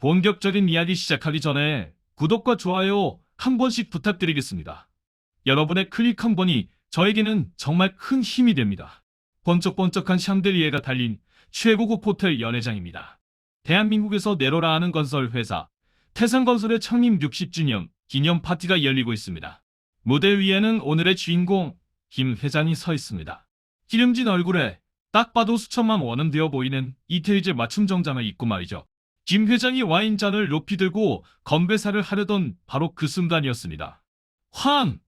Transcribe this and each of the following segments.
본격적인 이야기 시작하기 전에 구독과 좋아요 한 번씩 부탁드리겠습니다. 여러분의 클릭 한 번이 저에게는 정말 큰 힘이 됩니다. 번쩍번쩍한 샹들리에가 달린 최고급 호텔 연회장입니다. 대한민국에서 내로라 하는 건설 회사 태산건설의 창립 60주년 기념 파티가 열리고 있습니다. 무대 위에는 오늘의 주인공 김 회장이 서 있습니다. 기름진 얼굴에 딱 봐도 수천만 원은 되어 보이는 이태리제 맞춤 정장을 입고 말이죠. 김 회장이 와인잔을 높이 들고 건배사를 하려던 바로 그 순간이었습니다. 황!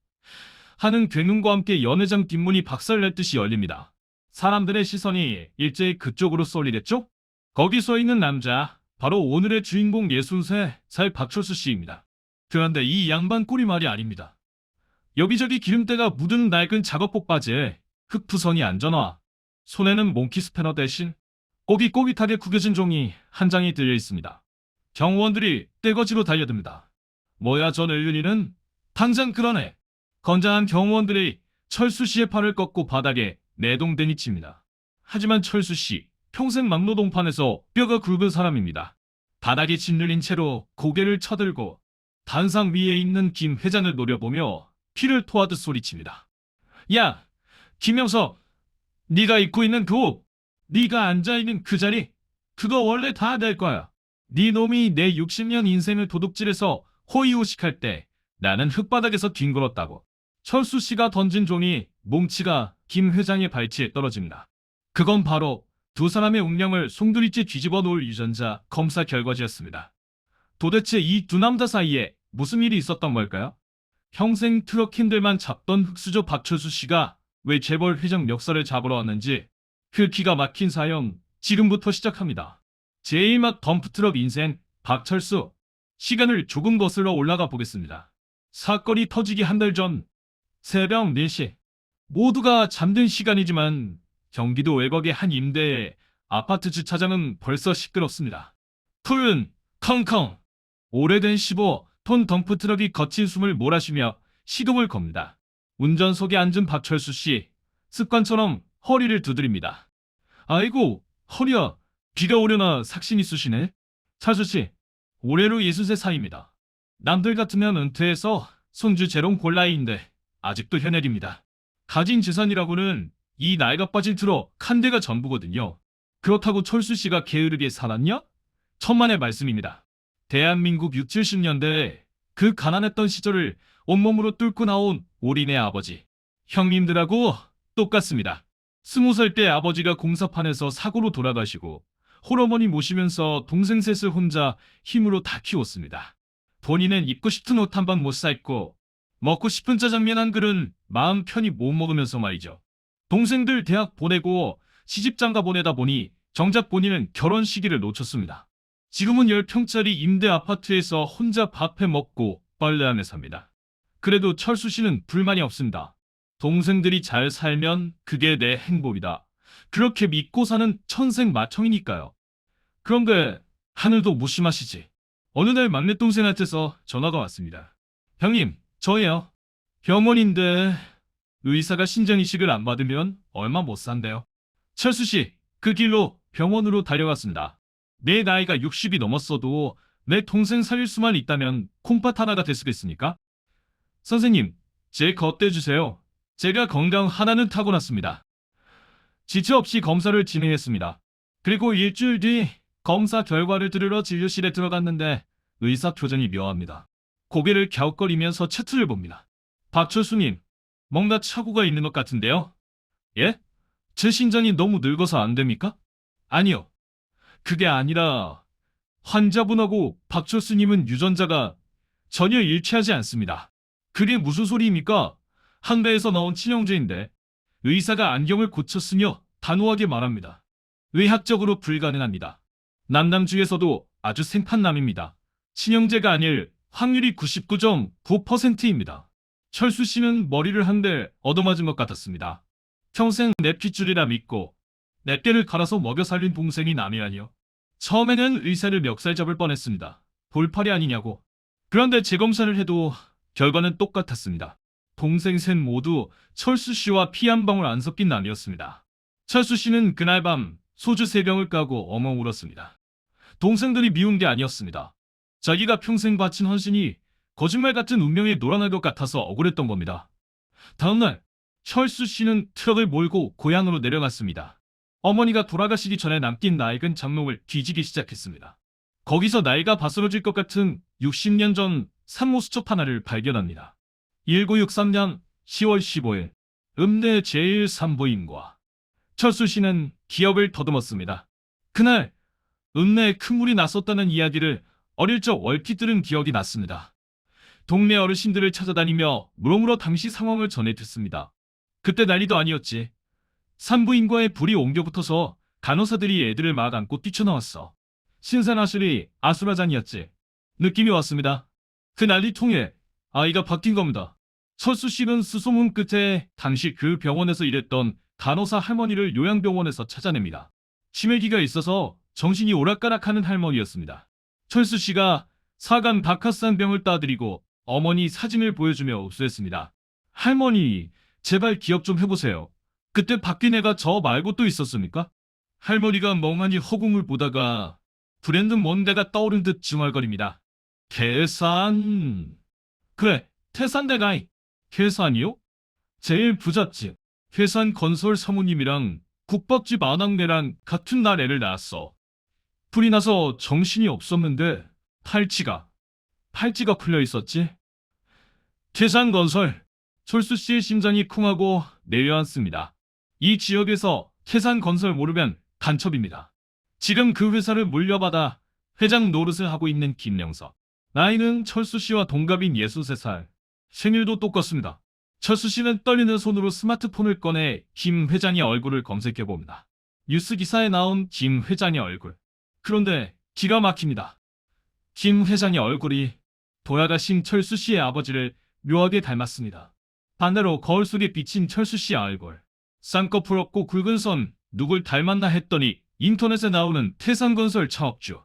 하는 굉음과 함께 연회장 뒷문이 박살날 듯이 열립니다. 사람들의 시선이 일제히 그쪽으로 쏠리겠죠? 거기 서 있는 남자, 바로 오늘의 주인공 63살 박철수 씨입니다. 그런데 이 양반 꼴이 말이 아닙니다. 여기저기 기름때가 묻은 낡은 작업복 바지에 흙투성이 안전화, 손에는 몽키 스패너 대신 꼬깃꼬깃하게 구겨진 종이 한 장이 들려 있습니다. 경호원들이 떼거지로 달려듭니다. 뭐야 저 늙은이는? 당장 끌어내! 건장한 경호원들이 철수 씨의 팔을 꺾고 바닥에 내동댕이 칩니다. 하지만 철수 씨, 평생 막노동판에서 뼈가 굵은 사람입니다. 바닥에 짓눌린 채로 고개를 쳐들고 단상 위에 있는 김 회장을 노려보며 피를 토하듯 소리칩니다. 야! 김영석! 네가 입고 있는 그 옷! 네가 앉아있는 그 자리! 그거 원래 다 내 거야! 네 놈이 내 60년 인생을 도둑질해서 호의호식할 때 나는 흙바닥에서 뒹굴었다고. 철수 씨가 던진 종이 뭉치가 김 회장의 발치에 떨어집니다. 그건 바로 두 사람의 운명을 송두리째 뒤집어 놓을 유전자 검사 결과지였습니다. 도대체 이 두 남자 사이에 무슨 일이 있었던 걸까요? 평생 트럭 핸들만 잡던 흙수저 박철수 씨가 왜 재벌 회장 멱살을 잡으러 왔는지 그 기가 막힌 사연 지금부터 시작합니다. 제1막 덤프트럭 인생 박철수, 시간을 조금 거슬러 올라가 보겠습니다. 사건이 터지기 한 달 전 새벽 4시, 모두가 잠든 시간이지만 경기도 외곽의 한 임대의 아파트 주차장은 벌써 시끄럽습니다. 푸른 컹컹 오래된 15톤 덤프트럭이 거친 숨을 몰아쉬며 시동을 겁니다. 운전석에 앉은 박철수 씨, 습관처럼 허리를 두드립니다. 아이고, 허리야, 비가 오려나 삭신이 쑤시네. 철수 씨, 올해로 60세 사이입니다. 남들 같으면 은퇴해서 손주 재롱 골라이인데 아직도 현역입니다. 가진 재산이라고는 이 나이가 빠진 트럭 한 대가 전부거든요. 그렇다고 철수 씨가 게으르게 살았냐? 천만의 말씀입니다. 대한민국 6, 70년대에 그 가난했던 시절을 온몸으로 뚫고 나온 올인의 아버지. 형님들하고 똑같습니다. 20살 때 아버지가 공사판에서 사고로 돌아가시고 홀어머니 모시면서 동생 셋을 혼자 힘으로 다 키웠습니다. 본인은 입고 싶은 옷 한 번 못 사입고 먹고 싶은 짜장면 한 그릇 마음 편히 못 먹으면서 말이죠. 동생들 대학 보내고 시집장가 보내다 보니 정작 본인은 결혼 시기를 놓쳤습니다. 지금은 10평짜리 임대 아파트에서 혼자 밥해 먹고 빨래하며 삽니다. 그래도 철수 씨는 불만이 없습니다. 동생들이 잘 살면 그게 내 행복이다. 그렇게 믿고 사는 천생 마청이니까요. 그런데 하늘도 무심하시지. 어느 날 막내 동생한테서 전화가 왔습니다. 형님, 저예요. 병원인데 의사가 신장이식을 안 받으면 얼마 못 산대요. 철수 씨, 그 길로 병원으로 달려갔습니다. 내 나이가 60이 넘었어도 내 동생 살릴 수만 있다면 콩팥 하나가 됐으겠습니까? 선생님, 제 거 떼주세요. 제가 건강 하나는 타고났습니다. 지체 없이 검사를 진행했습니다. 그리고 일주일 뒤 검사 결과를 들으러 진료실에 들어갔는데 의사 표정이 묘합니다. 고개를 갸웃거리면서 채트를 봅니다. 박철수님, 뭔가 착오가 있는 것 같은데요? 예? 제 신장이 너무 늙어서 안 됩니까? 아니요. 그게 아니라 환자분하고 박철수님은 유전자가 전혀 일치하지 않습니다. 그게 무슨 소리입니까? 한배에서 나온 치명제인데 의사가 안경을 고쳤으며 단호하게 말합니다. 의학적으로 불가능합니다. 남남 중에서도 아주 생판남입니다. 치명제가 아닐 확률이 99.9%입니다. 철수 씨는 머리를 한 대 얻어맞은 것 같았습니다. 평생 내 핏줄이라 믿고 내 뼈를 갈아서 먹여 살린 동생이 남이라니요. 처음에는 의사를 멱살 잡을 뻔했습니다. 돌팔이 아니냐고. 그런데 재검사를 해도 결과는 똑같았습니다. 동생 셋 모두 철수 씨와 피 한 방울 안 섞인 남이었습니다. 철수 씨는 그날 밤 소주 3병을 까고 엉엉 울었습니다. 동생들이 미운 게 아니었습니다. 자기가 평생 바친 헌신이 거짓말 같은 운명에 놀아날 것 같아서 억울했던 겁니다. 다음날 철수 씨는 트럭을 몰고 고향으로 내려갔습니다. 어머니가 돌아가시기 전에 남긴 낡은 장롱을 뒤지기 시작했습니다. 거기서 나이가 바스러질 것 같은 60년 전 산모수첩 하나를 발견합니다. 1963년 10월 15일 읍내 제1산부인과 철수 씨는 기억을 더듬었습니다. 그날 읍내에 큰 물이 났었다는 이야기를 어릴 적 얼핏 들은 기억이 났습니다. 동네 어르신들을 찾아다니며 물어물어 당시 상황을 전해 듣습니다. 그때 난리도 아니었지. 산부인과에 불이 옮겨붙어서 간호사들이 애들을 막 안고 뛰쳐나왔어. 신산아술이 아수라장이었지. 느낌이 왔습니다. 그 난리통에 아이가 바뀐 겁니다. 철수 씨는 수소문 끝에 당시 그 병원에서 일했던 간호사 할머니를 요양병원에서 찾아냅니다. 치매기가 있어서 정신이 오락가락하는 할머니였습니다. 철수 씨가 사간 박하산병을 따드리고 어머니 사진을 보여주며 흡수했습니다. 할머니, 제발 기억 좀 해보세요. 그때 바뀐 애가 저 말고 또 있었습니까? 할머니가 멍하니 허공을 보다가 브랜드 뭔데가 떠오른 듯 중얼거립니다. 계산. 그래, 태산대가이. 계산이요? 제일 부잣집 회산건설 사모님이랑 국밥집 아낙네랑 같은 날 애를 낳았어. 불이 나서 정신이 없었는데 팔찌가 풀려 있었지. 태산건설. 철수 씨의 심장이 쿵하고 내려앉습니다. 이 지역에서 태산건설 모르면 간첩입니다. 지금 그 회사를 물려받아 회장 노릇을 하고 있는 김영석. 나이는 철수 씨와 동갑인 63살. 생일도 똑같습니다. 철수 씨는 떨리는 손으로 스마트폰을 꺼내 김 회장의 얼굴을 검색해봅니다. 뉴스 기사에 나온 김 회장의 얼굴. 그런데 기가 막힙니다. 김 회장의 얼굴이 돌아가신 철수 씨의 아버지를 묘하게 닮았습니다. 반대로 거울 속에 비친 철수 씨의 얼굴. 쌍꺼풀 없고 굵은 손, 누굴 닮았나 했더니 인터넷에 나오는 태산건설 창업주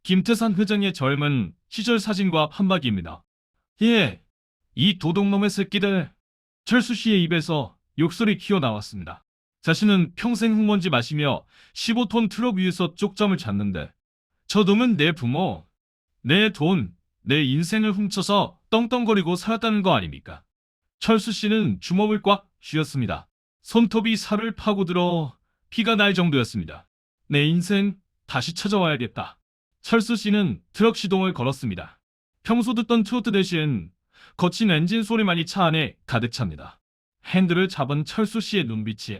김태산 회장의 젊은 시절 사진과 한마디입니다. 예, 이 도둑놈의 새끼들. 철수 씨의 입에서 욕설이 튀어나왔습니다. 자신은 평생 흙먼지 마시며 15톤 트럭 위에서 쪽잠을 잤는데 저 놈은 내 부모, 내 돈, 내 인생을 훔쳐서 떵떵거리고 살았다는 거 아닙니까? 철수 씨는 주먹을 꽉 쥐었습니다. 손톱이 살을 파고들어 피가 날 정도였습니다. 내 인생 다시 찾아와야겠다. 철수 씨는 트럭 시동을 걸었습니다. 평소 듣던 트로트 대신 거친 엔진 소리만이 차 안에 가득 찹니다. 핸들을 잡은 철수 씨의 눈빛이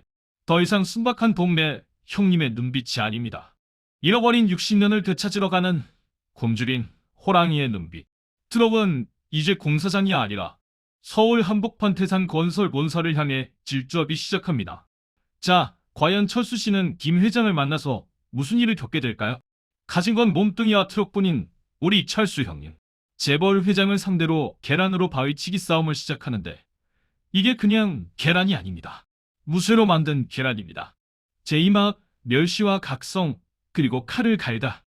더 이상 순박한 동네 형님의 눈빛이 아닙니다. 잃어버린 60년을 되찾으러 가는 곰주린 호랑이의 눈빛. 트럭은 이제 공사장이 아니라 서울 한복판 태산 건설 본사를 향해 질주하기 시작합니다. 자, 과연 철수 씨는 김 회장을 만나서 무슨 일을 겪게 될까요? 가진 건 몸뚱이와 트럭뿐인 우리 철수 형님. 재벌 회장을 상대로 계란으로 바위치기 싸움을 시작하는데 이게 그냥 계란이 아닙니다. 무쇠로 만든 계란입니다. 제2막 멸시와 각성 그리고 칼을 갈다.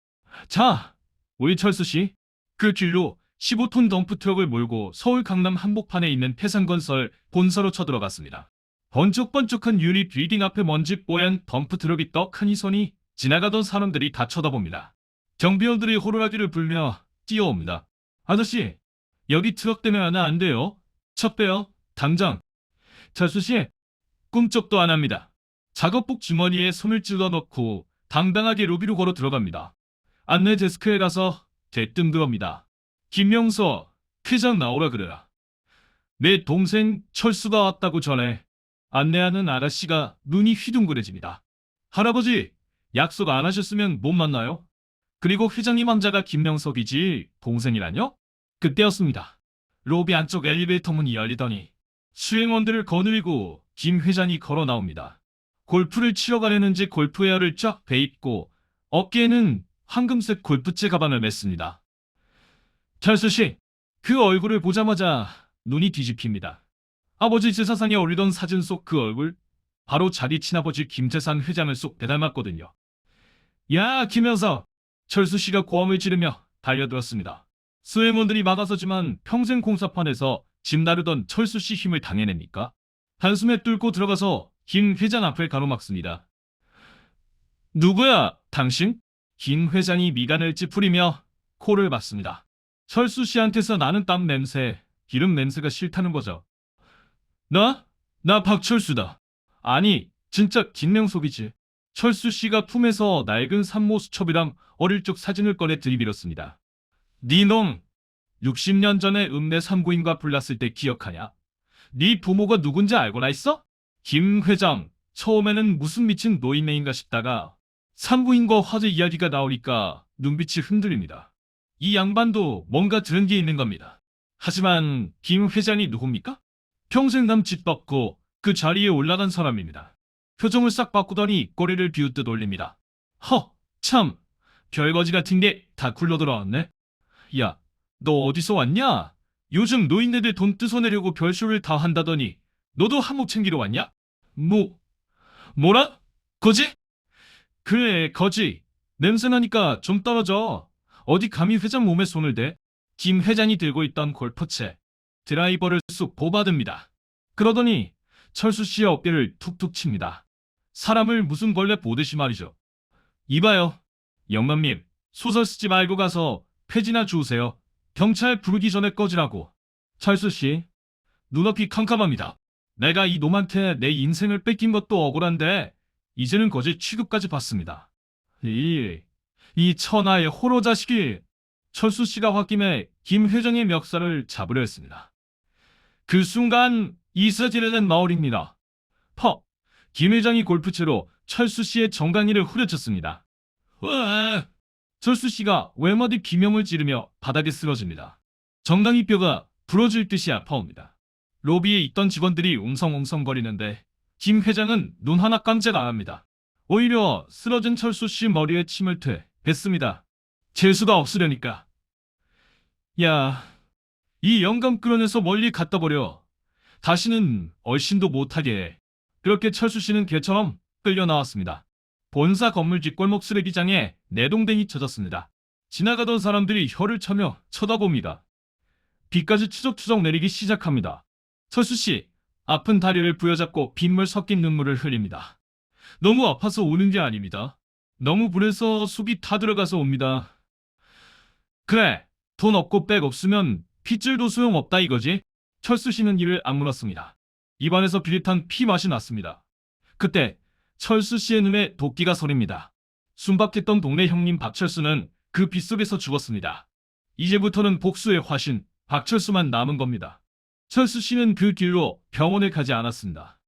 자, 우리 철수 씨. 그 길로 15톤 덤프트럭을 몰고 서울 강남 한복판에 있는 태산건설 본사로 쳐들어갔습니다. 번쩍번쩍한 유리 빌딩 앞에 먼지 뽀얀 덤프트럭이 떡하니 서니 지나가던 사람들이 다 쳐다봅니다. 경비원들이 호루라기를 불며 뛰어옵니다. 아저씨, 여기 트럭 때문에 하나 안 돼요. 첫 빼요. 당장. 철수씨, 꿈쩍도 안 합니다. 작업복 주머니에 손을 찔러 넣고 당당하게 로비로 걸어 들어갑니다. 안내 데스크에 가서 대뜸 들어옵니다. 김명서, 회장 나오라 그래라. 내 동생 철수가 왔다고 전해. 안내하는 아가씨가 눈이 휘둥그레집니다. 할아버지, 약속 안 하셨으면 못 만나요? 그리고 회장님 환자가 김명석이지 동생이라뇨? 그때였습니다. 로비 안쪽 엘리베이터 문이 열리더니 수행원들을 거느리고 김 회장이 걸어 나옵니다. 골프를 치러 가려는지 골프웨어를 쫙 베입고 어깨에는 황금색 골프채 가방을 맸습니다. 철수씨, 그 얼굴을 보자마자 눈이 뒤집힙니다. 아버지 제사상에 올리던 사진 속 그 얼굴, 바로 자기 친아버지 김재산 회장을 쏙 빼닮았거든요. 야, 김현석! 철수씨가 고함을 지르며 달려들었습니다. 수행원들이 막아서지만 평생 공사판에서 집 나르던 철수씨 힘을 당해냅니까? 한숨에 뚫고 들어가서 김 회장 앞을 가로막습니다. 누구야, 당신? 김 회장이 미간을 찌푸리며 코를 봤습니다. 철수 씨한테서 나는 땀 냄새, 기름 냄새가 싫다는 거죠. 나 박철수다. 아니, 진짜 김명석이지. 철수 씨가 품에서 낡은 산모 수첩이랑 어릴 적 사진을 꺼내 들이밀었습니다. 네 놈, 60년 전에 읍내 산부인과 불났을 때 기억하냐? 네 부모가 누군지 알고나 있어? 김 회장, 처음에는 무슨 미친 노인네인가 싶다가 산부인과 화재 이야기가 나오니까 눈빛이 흔들립니다. 이 양반도 뭔가 들은 게 있는 겁니다. 하지만 김 회장이 누굽니까? 평생 남짓 뻗고 그 자리에 올라간 사람입니다. 표정을 싹 바꾸더니 꼬리를 비웃듯 올립니다. 참, 별거지 같은 게 다 굴러 들어왔네. 야, 너 어디서 왔냐? 요즘 노인네들 돈 뜯어내려고 별쇼를 다 한다더니 너도 한몫 챙기러 왔냐? 뭐라? 거지? 그래, 거지. 냄새나니까 좀 떨어져. 어디 감히 회장 몸에 손을 대? 김 회장이 들고 있던 골프채, 드라이버를 쑥 뽑아듭니다. 그러더니 철수 씨의 어깨를 툭툭 칩니다. 사람을 무슨 벌레 보듯이 말이죠. 이봐요. 영감님, 소설 쓰지 말고 가서 폐지나 주우세요. 경찰 부르기 전에 꺼지라고. 철수 씨, 눈앞이 캄캄합니다. 내가 이 놈한테 내 인생을 뺏긴 것도 억울한데 이제는 거짓 취급까지 받습니다. 이 천하의 호로 자식이. 철수 씨가 홧김에 김 회장의 멱살을 잡으려 했습니다. 그 순간 이스라엘의 마을입니다. 김 회장이 골프채로 철수 씨의 정강이를 후려쳤습니다. 으아! 철수 씨가 외마디 비명을 지르며 바닥에 쓰러집니다. 정강이 뼈가 부러질 듯이 아파옵니다. 로비에 있던 직원들이 웅성웅성거리는데 김 회장은 눈 하나 깜짝 안 합니다. 오히려 쓰러진 철수 씨 머리에 침을 뱉습니다. 재수가 없으려니까. 야, 이 영감 끌어내서 멀리 갖다 버려. 다시는 얼씬도 못하게 해. 그렇게 철수 씨는 개처럼 끌려 나왔습니다. 본사 건물 뒷골목 쓰레기장에 내동댕이 쳐졌습니다. 지나가던 사람들이 혀를 차며 쳐다봅니다. 비까지 추적추적 내리기 시작합니다. 철수 씨, 아픈 다리를 부여잡고 빗물 섞인 눈물을 흘립니다. 너무 아파서 우는 게 아닙니다. 너무 불해서 속이 타들어가서 옵니다. 그래, 돈 없고 백 없으면 핏줄도 소용없다 이거지? 철수 씨는 이를 악물었습니다. 입안에서 비릿한 피 맛이 났습니다. 그때 철수 씨의 눈에 도끼가 서립니다. 순박했던 동네 형님 박철수는 그 빗속에서 죽었습니다. 이제부터는 복수의 화신 박철수만 남은 겁니다. 철수 씨는 그 길로 병원에 가지 않았습니다.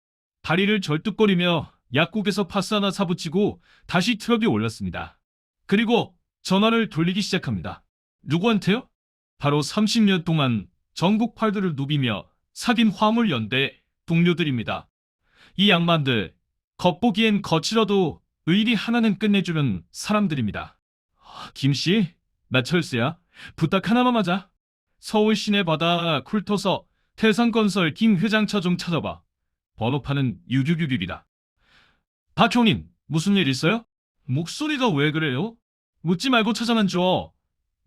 다리를 절뚝거리며 약국에서 파스 하나 사붙이고 다시 트럭에 올랐습니다. 그리고 전화를 돌리기 시작합니다. 누구한테요? 바로 30년 동안 전국 팔도를 누비며 사귄 화물연대 동료들입니다. 이 양반들, 겉보기엔 거칠어도 의리 하나는 끝내주는 사람들입니다. 김씨, 나 철수야. 부탁 하나만 하자. 서울 시내 바다 쿨터서 태산건설 김 회장 차 좀 찾아봐. 번호판은 666이다. 박 형님, 무슨 일 있어요? 목소리가 왜 그래요? 묻지 말고 찾아만 줘.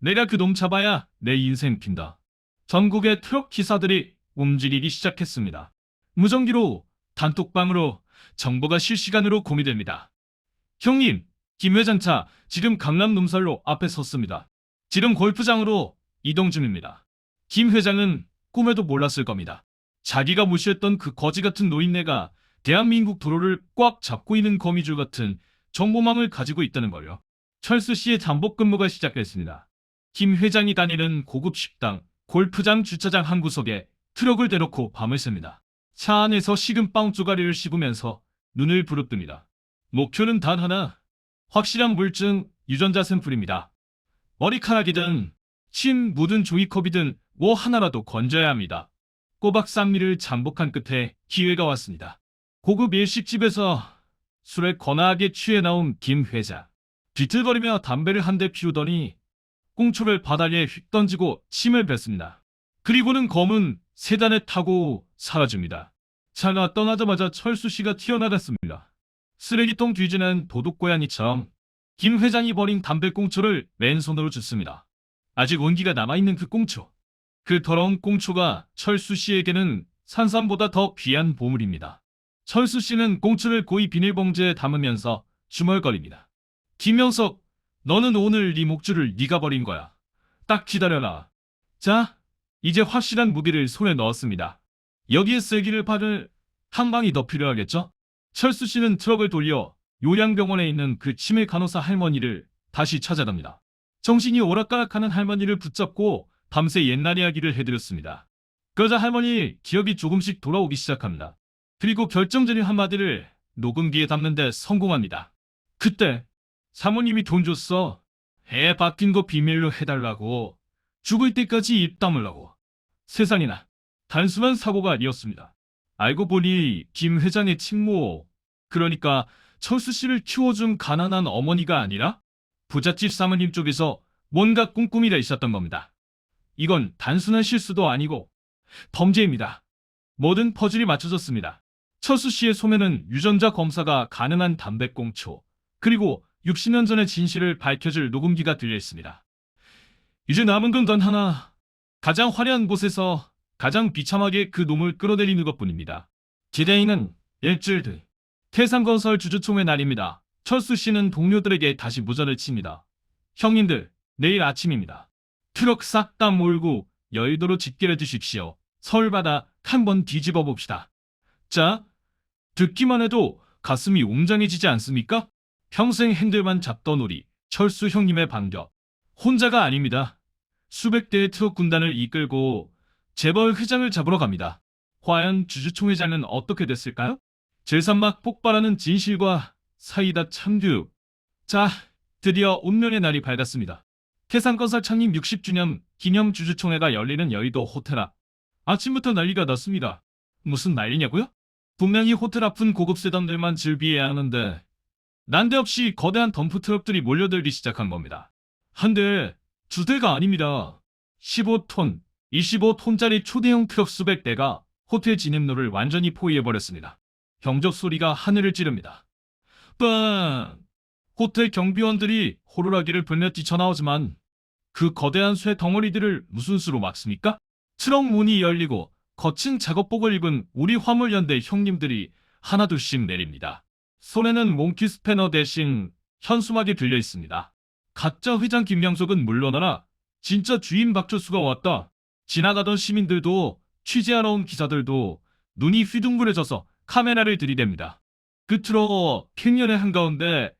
내가 그 놈 잡아야 내 인생 핀다. 전국의 트럭 기사들이 움직이기 시작했습니다. 무전기로, 단톡방으로 정보가 실시간으로 공유됩니다. 형님, 김 회장 차 지금 강남 num살로 앞에 섰습니다. 지금 골프장으로 이동 중입니다. 김 회장은 꿈에도 몰랐을 겁니다. 자기가 무시했던 그 거지 같은 노인네가 대한민국 도로를 꽉 잡고 있는 거미줄 같은 정보망을 가지고 있다는 걸요. 철수 씨의 잠복 근무가 시작됐습니다. 김 회장이 다니는 고급 식당, 골프장 주차장 한 구석에 트럭을 대놓고 밤을 샙니다. 차 안에서 식은 빵 쪼가리를 씹으면서 눈을 부릅뜨니다. 목표는 단 하나, 확실한 물증 유전자 샘플입니다. 머리카락이든 침 묻은 종이컵이든 뭐 하나라도 건져야 합니다. 꼬박 쌍미를 잠복한 끝에 기회가 왔습니다. 고급 일식집에서 술에 거나하게 취해 나온 김 회장. 비틀거리며 담배를 한 대 피우더니 꽁초를 바다리에 휙 던지고 침을 뱉습니다. 그리고는 검은 세단에 타고 사라집니다. 차가 떠나자마자 철수 씨가 튀어나갔습니다. 쓰레기통 뒤지는 도둑고양이처럼 김 회장이 버린 담배꽁초를 맨손으로 줍습니다. 아직 온기가 남아있는 그 꽁초. 그 더러운 꽁초가 철수 씨에게는 산삼보다 더 귀한 보물입니다. 철수 씨는 꽁초를 고이 비닐봉지에 담으면서 주멀거립니다. 김명석, 너는 오늘 네 목줄을 네가 버린 거야. 딱 기다려라. 자, 이제 확실한 무기를 손에 넣었습니다. 여기에 쐐기를 바를 한 방이 더 필요하겠죠? 철수 씨는 트럭을 돌려 요양병원에 있는 그 치매 간호사 할머니를 다시 찾아갑니다. 정신이 오락가락하는 할머니를 붙잡고 밤새 옛날 이야기를 해드렸습니다. 그러자 할머니 기억이 조금씩 돌아오기 시작합니다. 그리고 결정적인 한마디를 녹음기에 담는데 성공합니다. 그때 사모님이 돈 줬어. 애 바뀐 거 비밀로 해달라고. 죽을 때까지 입 다물라고. 세상에나 단순한 사고가 아니었습니다. 알고 보니 김 회장의 친모, 그러니까 철수 씨를 키워준 가난한 어머니가 아니라 부잣집 사모님 쪽에서 뭔가 꿍꿍이가 있었던 겁니다. 이건 단순한 실수도 아니고 범죄입니다. 모든 퍼즐이 맞춰졌습니다. 철수 씨의 소매는 유전자 검사가 가능한 담배꽁초, 그리고 60년 전의 진실을 밝혀줄 녹음기가 들려 있습니다. 이제 남은 건 단 하나. 가장 화려한 곳에서 가장 비참하게 그 놈을 끌어내리는 것뿐입니다. 디데이는 일주일 뒤. 태산건설 주주총회 날입니다. 철수 씨는 동료들에게 다시 무전을 칩니다. 형님들, 내일 아침입니다. 트럭 싹 다 몰고 여의도로 집결해 주십시오. 서울바다 한번 뒤집어 봅시다. 자, 듣기만 해도 가슴이 웅장해지지 않습니까? 평생 핸들만 잡던 우리 철수 형님의 반격. 혼자가 아닙니다. 수백 대의 트럭 군단을 이끌고 재벌 회장을 잡으러 갑니다. 과연 주주총회장은 어떻게 됐을까요? 제3막 폭발하는 진실과 사이다 참교육. 자, 드디어 운명의 날이 밝았습니다. 태산건설 창립 60주년 기념 주주총회가 열리는 여의도 호텔 앞. 아침부터 난리가 났습니다. 무슨 난리냐고요? 분명히 호텔 앞은 고급 세단들만 즐비해야 하는데 난데없이 거대한 덤프 트럭들이 몰려들기 시작한 겁니다. 한 대, 두 대가 아닙니다. 15톤, 25톤짜리 초대형 트럭 수백 대가 호텔 진입로를 완전히 포위해버렸습니다. 경적 소리가 하늘을 찌릅니다. 빵! 호텔 경비원들이 호루라기를 불며 뛰쳐나오지만 그 거대한 쇠 덩어리들을 무슨 수로 막습니까? 트럭 문이 열리고 거친 작업복을 입은 우리 화물연대 형님들이 하나둘씩 내립니다. 손에는 몽키 스패너 대신 현수막이 들려 있습니다. 가짜 회장 김양석은 물러나라. 진짜 주인 박철수가 왔다. 지나가던 시민들도 취재하러 온 기자들도 눈이 휘둥그레져서 카메라를 들이댑니다. 그 트럭 캔년의 한가운데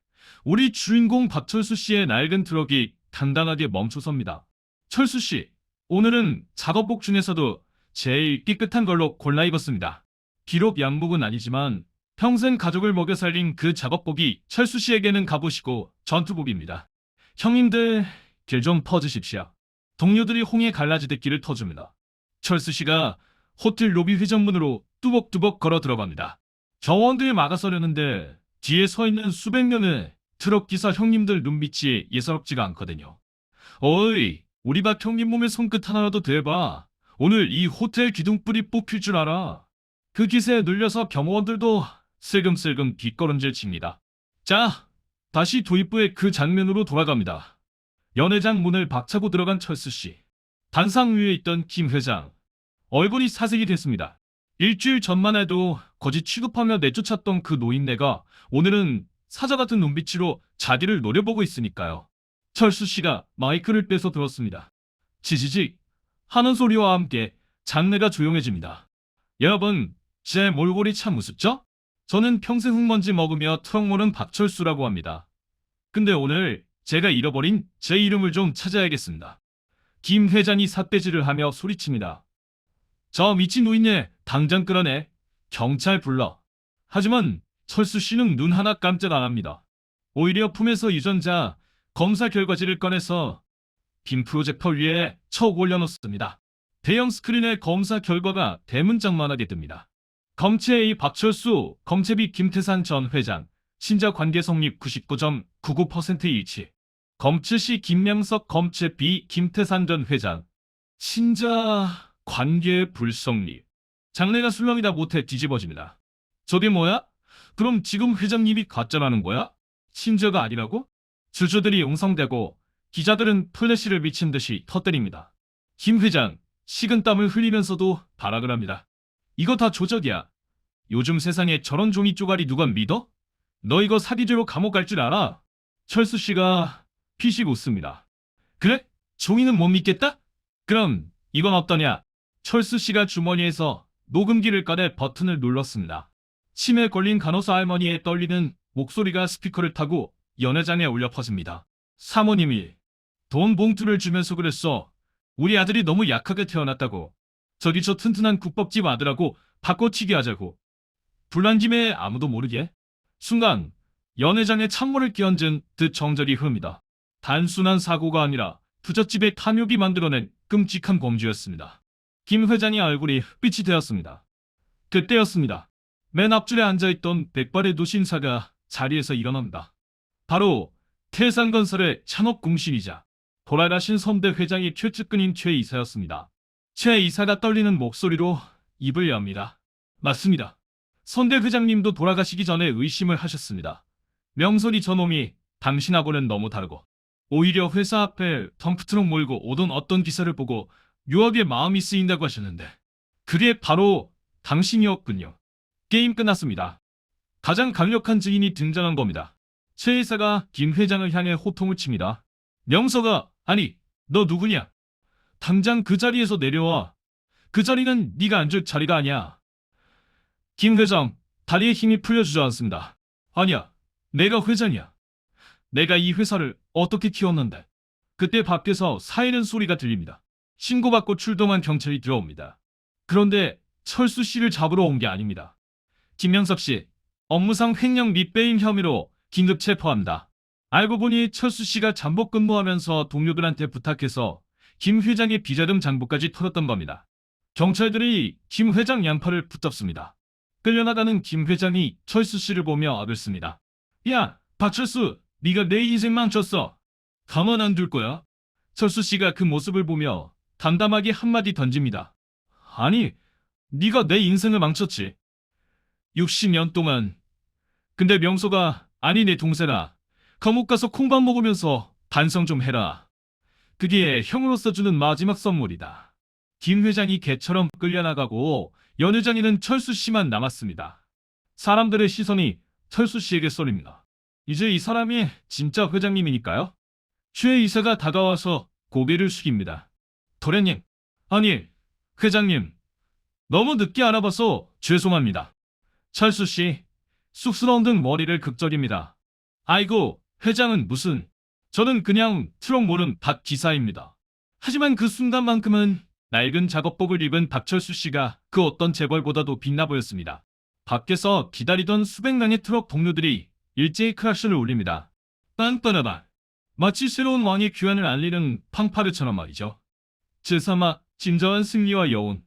우리 주인공 박철수 씨의 낡은 트럭이 당당하게 멈춰섭니다. 철수 씨, 오늘은 작업복 중에서도 제일 깨끗한 걸로 골라 입었습니다. 비록 양복은 아니지만 평생 가족을 먹여 살린 그 작업복이 철수 씨에게는 갑옷이고 전투복입니다. 형님들, 길 좀 퍼주십시오. 동료들이 홍해 갈라지듯 길을 터줍니다. 철수 씨가 호텔 로비 회전문으로 뚜벅뚜벅 걸어 들어갑니다. 정원들이 막아서려는데 뒤에 서 있는 수백 명의 트럭 기사 형님들 눈빛이 예사롭지가 않거든요. 어이, 우리 박 형님 몸에 손끝 하나라도 대봐. 오늘 이 호텔 기둥불이 뽑힐 줄 알아. 그 기세에 눌려서 경호원들도 슬금슬금 뒷걸음질 칩니다. 자, 다시 도입부의 그 장면으로 돌아갑니다. 연회장 문을 박차고 들어간 철수 씨. 단상 위에 있던 김 회장. 얼굴이 사색이 됐습니다. 일주일 전만 해도 거짓 취급하며 내쫓았던 그 노인네가 오늘은 사자 같은 눈빛으로 자기를 노려보고 있으니까요. 철수 씨가 마이크를 빼서 들었습니다. 지지직 하는 소리와 함께 장내가 조용해집니다. 여러분, 제 몰골이 참 우습죠? 저는 평생 흙먼지 먹으며 트럭 모는 박철수라고 합니다. 근데 오늘 제가 잃어버린 제 이름을 좀 찾아야겠습니다. 김 회장이 삿대질을 하며 소리칩니다. 저 미친 노인네 당장 끌어내. 경찰 불러. 하지만 철수 씨는 눈 하나 깜짝 안 합니다. 오히려 품에서 유전자 검사 결과지를 꺼내서 빔 프로젝터 위에 척 올려놓습니다. 대형 스크린에 검사 결과가 대문짝만하게 뜹니다. 검체 A 박철수, 검체 B 김태산 전 회장, 신자 관계 성립 99.99% 일치. 검체 C 김명석, 검체 B 김태산 전 회장, 신자 관계 불성립. 장래가 술렁이다 못해 뒤집어집니다. 저게 뭐야? 그럼 지금 회장님이 가짜라는 거야? 신자가 아니라고? 주주들이 웅성대고 기자들은 플래시를 미친 듯이 터뜨립니다. 김 회장, 식은땀을 흘리면서도 발악을 합니다. 이거 다 조작이야. 요즘 세상에 저런 종이 쪼가리 누가 믿어? 너 이거 사기죄로 감옥 갈 줄 알아? 철수 씨가 피식 웃습니다. 그래? 종이는 못 믿겠다? 그럼 이건 어떠냐? 철수 씨가 주머니에서 녹음기를 꺼내 버튼을 눌렀습니다. 치매 걸린 간호사 할머니의 떨리는 목소리가 스피커를 타고 연회장에 울려 퍼집니다. 사모님이 돈 봉투를 주면서 그랬어. 우리 아들이 너무 약하게 태어났다고. 저기 저 튼튼한 국밥집 아들하고 바꿔치기 하자고. 불난 김에 아무도 모르게. 순간 연회장에 찬물을 끼얹은 듯 정절이 흐릅니다. 단순한 사고가 아니라 부잣집의 탐욕이 만들어낸 끔찍한 범죄였습니다. 김 회장의 얼굴이 흑빛이 되었습니다. 그때였습니다. 맨 앞줄에 앉아있던 백발의 노신사가 자리에서 일어납니다. 바로 태산건설의 창업공신이자 돌아가신 선대 회장이 최측근인 최 이사였습니다. 최 이사가 떨리는 목소리로 입을 엽니다. 맞습니다. 선대 회장님도 돌아가시기 전에 의심을 하셨습니다. 명설이 저놈이 당신하고는 너무 다르고 오히려 회사 앞에 덤프트럭 몰고 오던 어떤 기사를 보고 유업에 마음이 쓰인다고 하셨는데 그게 바로 당신이었군요. 게임 끝났습니다. 가장 강력한 증인이 등장한 겁니다. 최 이사가 김 회장을 향해 호통을 칩니다. 명서가 아니 너 누구냐? 당장 그 자리에서 내려와. 그 자리는 네가 앉을 자리가 아니야. 김 회장 다리에 힘이 풀려 주저앉습니다. 아니야. 내가 회장이야. 내가 이 회사를 어떻게 키웠는데. 그때 밖에서 사이렌 소리가 들립니다. 신고받고 출동한 경찰이 들어옵니다. 그런데 철수 씨를 잡으러 온 게 아닙니다. 김명섭 씨, 업무상 횡령 및 배임 혐의로 긴급 체포합니다. 알고 보니 철수 씨가 잠복 근무하면서 동료들한테 부탁해서 김 회장의 비자금 잔고까지 털었던 겁니다. 경찰들이 김 회장 양팔을 붙잡습니다. 끌려나가는 김 회장이 철수 씨를 보며 아뭍습니다. 야, 박철수, 네가 내 인생 망쳤어. 가만 안 둘 거야. 철수 씨가 그 모습을 보며 담담하게 한마디 던집니다. 아니, 네가 내 인생을 망쳤지. 60년 동안. 근데 명소가 아니 내 동생아. 감옥 가서 콩밥 먹으면서 반성 좀 해라. 그게 형으로서 주는 마지막 선물이다. 김 회장이 개처럼 끌려나가고 연 회장에는 철수 씨만 남았습니다. 사람들의 시선이 철수 씨에게 쏠립니다. 이제 이 사람이 진짜 회장님이니까요? 최 이사가 다가와서 고개를 숙입니다. 도련님, 아니 회장님, 너무 늦게 알아봐서 죄송합니다. 철수 씨, 쑥스러운 등 머리를 극적입니다. 아이고, 회장은 무슨, 저는 그냥 트럭 모는 박 기사입니다. 하지만 그 순간만큼은 낡은 작업복을 입은 박철수 씨가 그 어떤 재벌보다도 빛나 보였습니다. 밖에서 기다리던 수백 명의 트럭 동료들이 일제히 크락션을 울립니다. 딴따라다. 마치 새로운 왕의 귀환을 알리는 팡파르처럼 말이죠. 제사마 진정한 승리와 여운.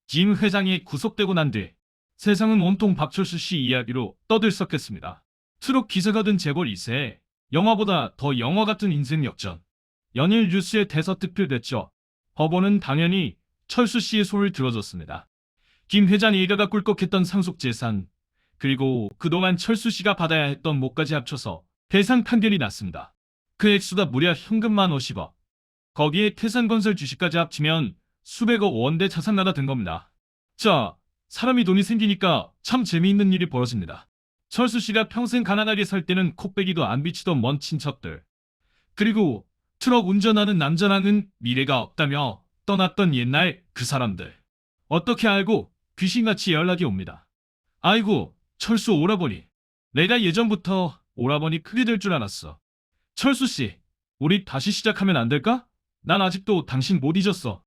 김 회장이 구속되고 난 뒤 세상은 온통 박철수 씨 이야기로 떠들썩했습니다. 트럭 기사가 된 재벌 2세, 영화보다 더 영화 같은 인생 역전. 연일 뉴스에 대서특필됐죠. 법원은 당연히 철수 씨의 손을 들어줬습니다. 김 회장이 일가가 꿀꺽했던 상속재산, 그리고 그동안 철수 씨가 받아야 했던 몫까지 합쳐서 배상 판결이 났습니다. 그 액수가 무려 현금만 50억. 거기에 태산건설 주식까지 합치면 수백억 원대 자산가가 된 겁니다. 자, 사람이 돈이 생기니까 참 재미있는 일이 벌어집니다. 철수 씨가 평생 가난하게 살 때는 코빼기도 안 비치던 먼 친척들. 그리고 트럭 운전하는 남자랑은 미래가 없다며 떠났던 옛날 그 사람들. 어떻게 알고 귀신같이 연락이 옵니다. 아이고, 철수 오라버니. 내가 예전부터 오라버니 크게 될 줄 알았어. 철수 씨, 우리 다시 시작하면 안 될까? 난 아직도 당신 못 잊었어.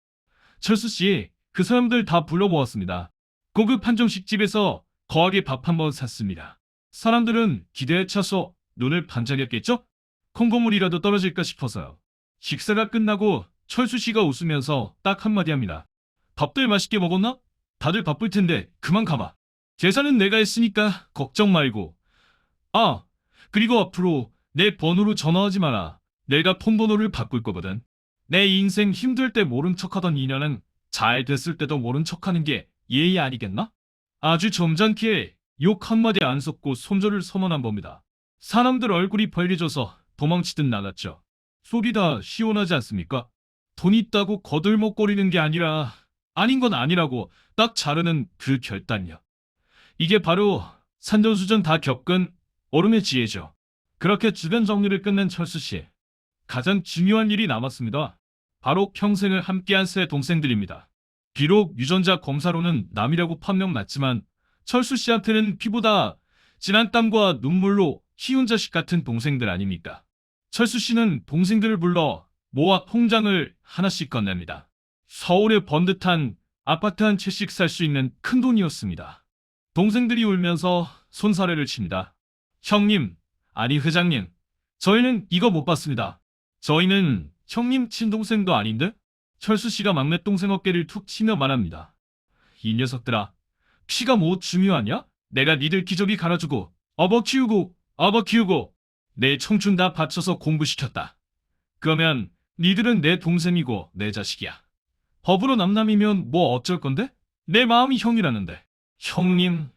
철수 씨, 그 사람들 다 불러모았습니다. 고급 한정식집에서 거하게 밥 한 번 샀습니다. 사람들은 기대에 차서 눈을 반짝였겠죠? 콩고물이라도 떨어질까 싶어서요. 식사가 끝나고 철수 씨가 웃으면서 딱 한마디 합니다. 밥들 맛있게 먹었나? 다들 바쁠 텐데 그만 가봐. 계산은 내가 했으니까 걱정 말고. 아, 그리고 앞으로 내 번호로 전화하지 마라. 내가 폰번호를 바꿀 거거든. 내 인생 힘들 때 모른 척하던 인연은 잘 됐을 때도 모른 척하는 게 예의 아니겠나? 아주 점잖게 욕 한마디 안 섞고 손절을 선언한 겁니다. 사람들 얼굴이 벌개져서 도망치듯 나갔죠. 속이 다 시원하지 않습니까? 돈 있다고 거들먹거리는 게 아니라 아닌 건 아니라고 딱 자르는 그 결단력. 이게 바로 산전수전 다 겪은 어른의 지혜죠. 그렇게 주변 정리를 끝낸 철수 씨. 가장 중요한 일이 남았습니다. 바로 평생을 함께한 새 동생들입니다. 비록 유전자 검사로는 남이라고 판명 났지만 철수 씨한테는 피보다 진한 땀과 눈물로 키운 자식 같은 동생들 아닙니까? 철수 씨는 동생들을 불러 모아 통장을 하나씩 건넵니다. 서울의 번듯한 아파트 한 채씩 살 수 있는 큰 돈이었습니다. 동생들이 울면서 손사래를 칩니다. 형님, 아니 회장님, 저희는 이거 못 받습니다. 저희는 형님 친동생도 아닌데? 철수 씨가 막내 동생 어깨를 툭 치며 말합니다. 이 녀석들아, 피가 뭐 중요하냐? 내가 니들 기저귀 갈아주고 업어 키우고 내 청춘 다 바쳐서 공부시켰다. 그러면 니들은 내 동생이고 내 자식이야. 법으로 남남이면 뭐 어쩔 건데? 내 마음이 형이라는데. 형님.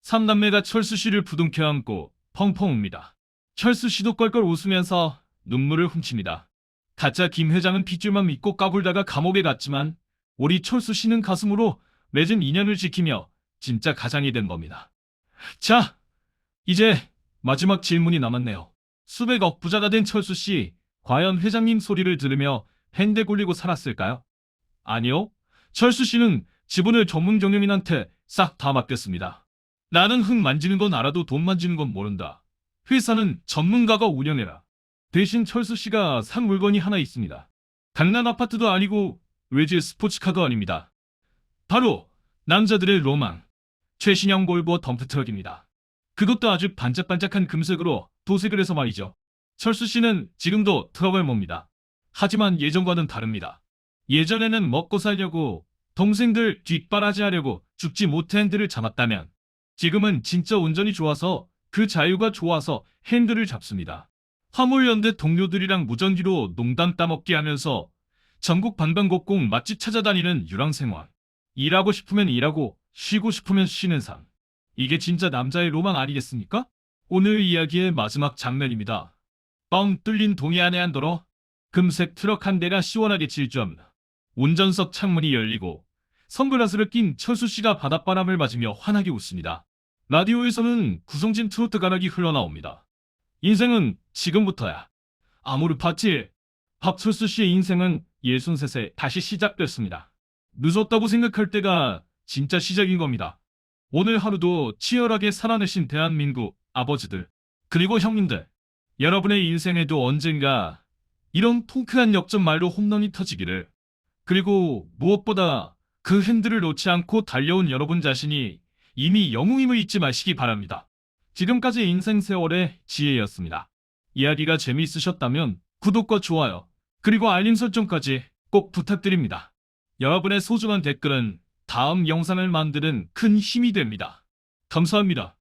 삼남매가 철수 씨를 부둥켜 안고 펑펑 웁니다. 철수 씨도 껄껄 웃으면서 눈물을 훔칩니다. 가짜 김 회장은 핏줄만 믿고 까불다가 감옥에 갔지만 우리 철수 씨는 가슴으로 맺은 인연을 지키며 진짜 가장이 된 겁니다. 자, 이제 마지막 질문이 남았네요. 수백억 부자가 된 철수 씨, 과연 회장님 소리를 들으며 밴드 굴리고 살았을까요? 아니요. 철수 씨는 지분을 전문 경영인한테 싹 다 맡겼습니다. 나는 흙 만지는 건 알아도 돈 만지는 건 모른다. 회사는 전문가가 운영해라. 대신 철수 씨가 산 물건이 하나 있습니다. 강남 아파트도 아니고 외제 스포츠카도 아닙니다. 바로 남자들의 로망. 최신형 볼보 덤프트럭입니다. 그것도 아주 반짝반짝한 금색으로 도색을 해서 말이죠. 철수 씨는 지금도 트럭을 몹니다. 하지만 예전과는 다릅니다. 예전에는 먹고 살려고 동생들 뒷바라지하려고 죽지 못해 핸들을 잡았다면 지금은 진짜 운전이 좋아서 그 자유가 좋아서 핸들을 잡습니다. 화물연대 동료들이랑 무전기로 농담 따먹기 하면서 전국 방방곡곡 맛집 찾아다니는 유랑생활. 일하고 싶으면 일하고 쉬고 싶으면 쉬는 삶. 이게 진짜 남자의 로망 아니겠습니까? 오늘 이야기의 마지막 장면입니다. 뻥 뚫린 동이 안에 한도로 금색 트럭 한 대가 시원하게 질주합니다. 운전석 창문이 열리고 선글라스를 낀 철수 씨가 바닷바람을 맞으며 환하게 웃습니다. 라디오에서는 구성진 트로트 가락이 흘러나옵니다. 인생은 지금부터야. 아모르 파티. 박철수 씨의 인생은 63세 다시 시작됐습니다. 늦었다고 생각할 때가 진짜 시작인 겁니다. 오늘 하루도 치열하게 살아내신 대한민국 아버지들, 그리고 형님들, 여러분의 인생에도 언젠가 이런 통쾌한 역전 말로 홈런이 터지기를, 그리고 무엇보다 그 핸들을 놓지 않고 달려온 여러분 자신이 이미 영웅임을 잊지 마시기 바랍니다. 지금까지 인생 세월의 지혜였습니다. 이야기가 재미있으셨다면 구독과 좋아요, 그리고 알림 설정까지 꼭 부탁드립니다. 여러분의 소중한 댓글은 다음 영상을 만드는 큰 힘이 됩니다. 감사합니다.